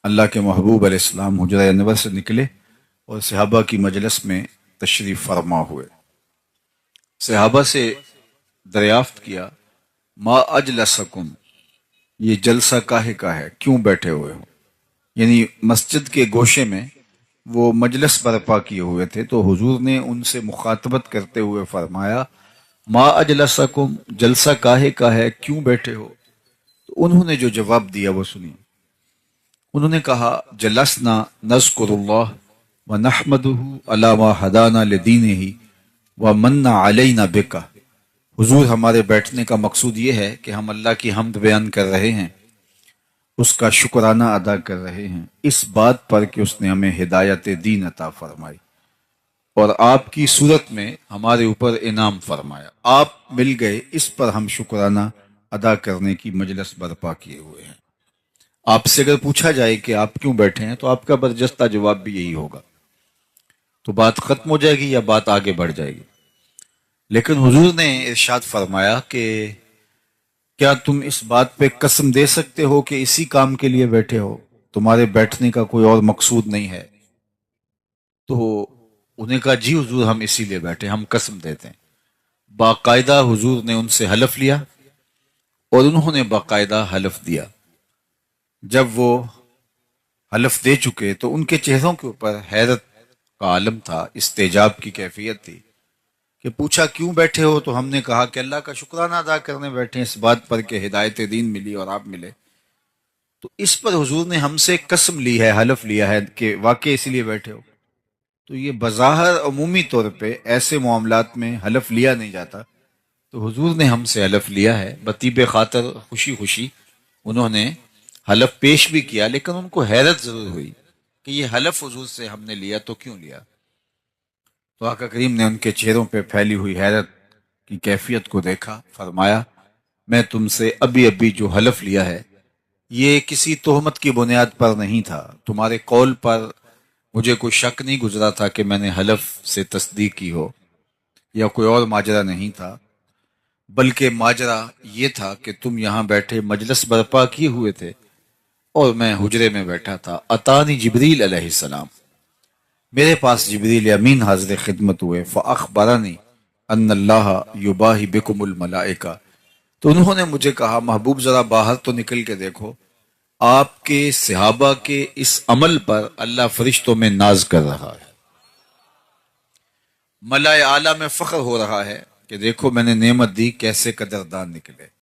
اللہ کے محبوب علیہ السلام حجرہ انور سے نکلے اور صحابہ کی مجلس میں تشریف فرما ہوئے۔ صحابہ سے دریافت کیا، ما اجلسکم، یہ جلسہ کاہے کا ہے، کیوں بیٹھے ہوئے ہو؟ یعنی مسجد کے گوشے میں وہ مجلس برپا کیے ہوئے تھے، تو حضور نے ان سے مخاطبت کرتے ہوئے فرمایا، ما اجلسکم، جلسہ کاہے کا ہے، کیوں بیٹھے ہو؟ تو انہوں نے جو جواب دیا وہ سنیے۔ انہوں نے کہا، جلسنا نذکر اللہ ونحمدہ علی ما ہدانا لدینہ ومن علینا بک۔ حضور، ہمارے بیٹھنے کا مقصود یہ ہے کہ ہم اللہ کی حمد بیان کر رہے ہیں، اس کا شکرانہ ادا کر رہے ہیں اس بات پر کہ اس نے ہمیں ہدایت دین عطا فرمائی اور آپ کی صورت میں ہمارے اوپر انعام فرمایا، آپ مل گئے، اس پر ہم شکرانہ ادا کرنے کی مجلس برپا کیے ہوئے ہیں۔ آپ سے اگر پوچھا جائے کہ آپ کیوں بیٹھے ہیں تو آپ کا برجستہ جواب بھی یہی ہوگا، تو بات ختم ہو جائے گی یا بات آگے بڑھ جائے گی؟ لیکن حضور نے ارشاد فرمایا کہ کیا تم اس بات پہ قسم دے سکتے ہو کہ اسی کام کے لیے بیٹھے ہو، تمہارے بیٹھنے کا کوئی اور مقصود نہیں ہے؟ تو انہیں کہا، جی حضور، ہم اسی لیے بیٹھے، ہم قسم دیتے ہیں۔ باقاعدہ حضور نے ان سے حلف لیا اور انہوں نے باقاعدہ حلف دیا۔ جب وہ حلف دے چکے تو ان کے چہروں کے اوپر حیرت کا عالم تھا، استعجاب کی کیفیت تھی کہ پوچھا کیوں بیٹھے ہو؟ تو ہم نے کہا کہ اللہ کا شکرانہ ادا کرنے بیٹھے ہیں، اس بات پر کہ ہدایت دین ملی اور آپ ملے۔ تو اس پر حضور نے ہم سے قسم لی ہے، حلف لیا ہے کہ واقع اسی لیے بیٹھے ہو۔ تو یہ بظاہر عمومی طور پہ ایسے معاملات میں حلف لیا نہیں جاتا، تو حضور نے ہم سے حلف لیا ہے، بطیب خاطر خوشی خوشی انہوں نے حلف پیش بھی کیا، لیکن ان کو حیرت ضرور ہوئی کہ یہ حلف حضور سے ہم نے لیا تو کیوں لیا؟ تو آقا کریم نے ان کے چہروں پہ پھیلی ہوئی حیرت کی کیفیت کو دیکھا، فرمایا، میں تم سے ابھی ابھی جو حلف لیا ہے یہ کسی تہمت کی بنیاد پر نہیں تھا، تمہارے قول پر مجھے کوئی شک نہیں گزرا تھا کہ میں نے حلف سے تصدیق کی ہو، یا کوئی اور ماجرا نہیں تھا، بلکہ ماجرا یہ تھا کہ تم یہاں بیٹھے مجلس برپا کیے ہوئے تھے اور میں حجرے میں بیٹھا تھا۔ اتانی جبریل علیہ السلام، میرے پاس جبریل امین حاضر خدمت ہوئے، فاخبرنی ان اللہ یباہی بکم الملائکہ، تو انہوں نے مجھے کہا، محبوب ذرا باہر تو نکل کے دیکھو، آپ کے صحابہ کے اس عمل پر اللہ فرشتوں میں ناز کر رہا ہے، ملائے اعلیٰ میں فخر ہو رہا ہے کہ دیکھو میں نے نعمت دی، کیسے قدردان نکلے۔